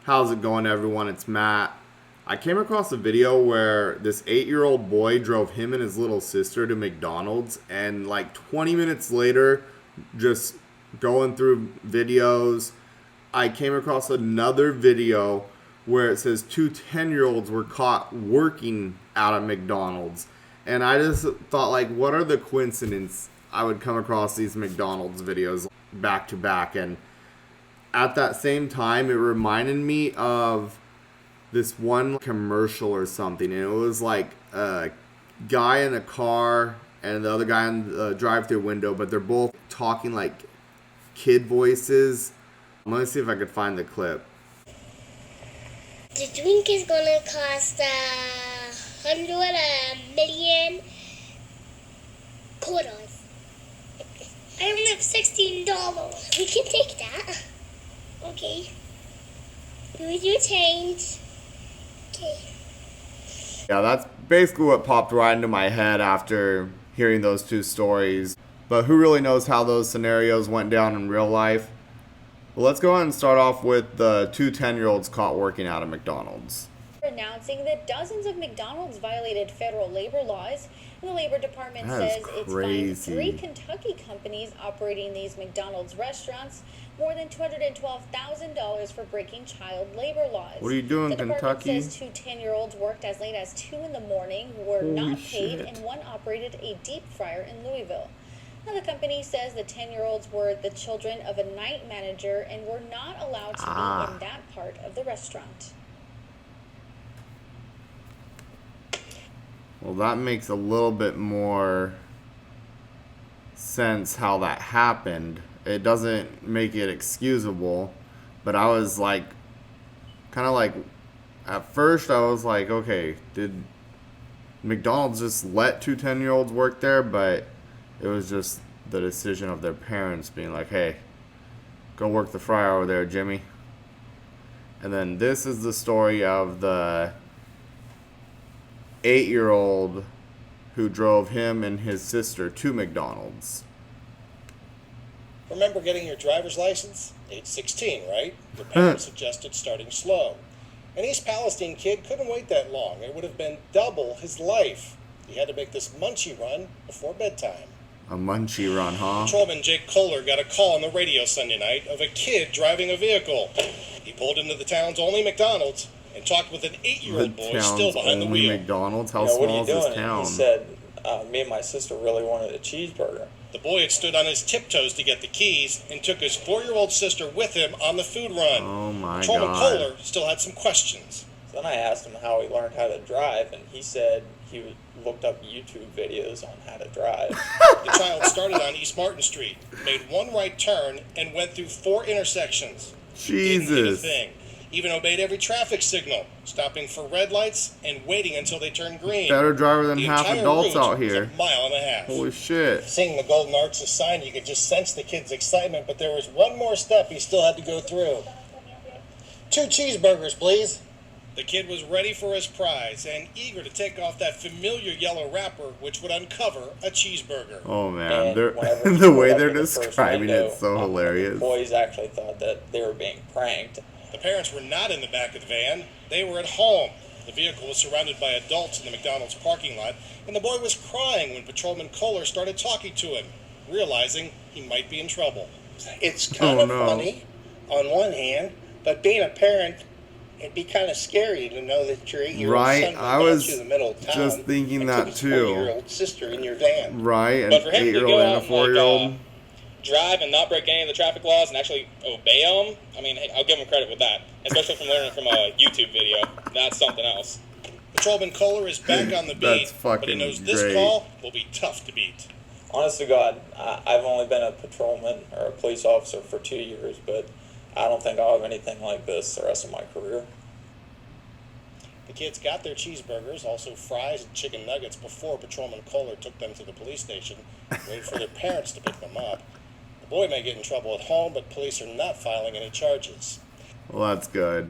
How's it going, everyone? It's Matt. I came across a video where this 8-year-old boy drove him and his little sister to McDonald's, and like 20 minutes later, just going through videos, I came across another video where it says two 10-year-olds were caught working out of McDonald's. And I just thought, like, what are the coincidences I would come across these McDonald's videos back to back? And at that same time, it reminded me of this one commercial or something. And it was like a guy in a car and the other guy in the drive-thru window, but they're both talking like kid voices. Let me see if I could find the clip. The drink is gonna cost $100 million quarters. I only have $16. We can take that. Okay. Here's your change. Okay. Yeah, that's basically what popped right into my head after hearing those two stories. But who really knows how those scenarios went down in real life? Well, let's go ahead and start off with the two 10-year-olds caught working out of McDonald's. Announcing that dozens of McDonald's violated federal labor laws, and the Labor Department says it's fined 3 Kentucky companies operating these McDonald's restaurants more than $212,000 for breaking child labor laws. What are you doing, the Kentucky? The department says two 10-year-olds worked as late as 2 in the morning, were not paid, shit. and one operated a deep fryer in Louisville. Now, the company says the 10-year-olds were the children of a night manager and were not allowed to be in that part of the restaurant. Well, that makes a little bit more sense how that happened. It doesn't make it excusable, but I was like, kind of like, at first I was like, okay, did McDonald's just let two 10-year-olds work there? But it was just the decision of their parents being like, hey, go work the fryer over there, Jimmy. And then this is the story of the 8-year-old who drove him and his sister to McDonald's. Remember getting your driver's license? Age 16, right? Your parents suggested starting slow. An East Palestine kid couldn't wait that long. It would have been double his life. He had to make this munchie run before bedtime. A munchie run, huh? Patrolman Jake Kohler got a call on the radio Sunday night of a kid driving a vehicle. He pulled into the town's only McDonald's and talked with an 8-year-old boy still behind the wheel. McDonald's? How small is this town? He said, me and my sister really wanted a cheeseburger. The boy had stood on his tiptoes to get the keys and took his 4-year-old sister with him on the food run. Oh my Patrolman God. Kohler still had some questions. So then I asked him how he learned how to drive, and he said he looked up YouTube videos on how to drive. The child started on East Martin Street, made one right turn, and went through 4 intersections. Didn't hit a Jesus. thing. Even obeyed every traffic signal, stopping for red lights and waiting until they turned green. Better driver than The half entire adults route out was here. a mile and a half. Holy shit. Seeing the Golden Arches sign, you could just sense the kid's excitement, but there was one more step he still had to go through. 2 cheeseburgers, please. The kid was ready for his prize and eager to take off that familiar yellow wrapper, which would uncover a cheeseburger. Oh man, And they're, whenever he the pulled way up they're in the first describing window, it's so The hilarious. boys actually thought that they were being pranked. The parents were not in the back of the van. They were at home. The vehicle was surrounded by adults in the McDonald's parking lot, and the boy was crying when Patrolman Kohler started talking to him, realizing he might be in trouble. It's kind of funny on one hand, but being a parent, it'd be kind of scary to know that your 8-year-old Right, son I went down was through the middle of town just thinking and that took his too. 4-year-old sister in your van. Right, an But for him to 8-year-old go and out a and, 4-year-old. drive and not break any of the traffic laws and actually obey them, I mean, hey, I'll give him credit with that. Especially from learning from a YouTube video. That's something else. Patrolman Kohler is back on the That's beat, but he fucking knows this great. call will be tough to beat. Honest to God, I've only been a patrolman or a police officer for 2 years, but I don't think I'll have anything like this the rest of my career. The kids got their cheeseburgers, also fries and chicken nuggets, before Patrolman Kohler took them to the police station, waiting for their parents to pick them up. The boy may get in trouble at home, but police are not filing any charges. Well, that's good.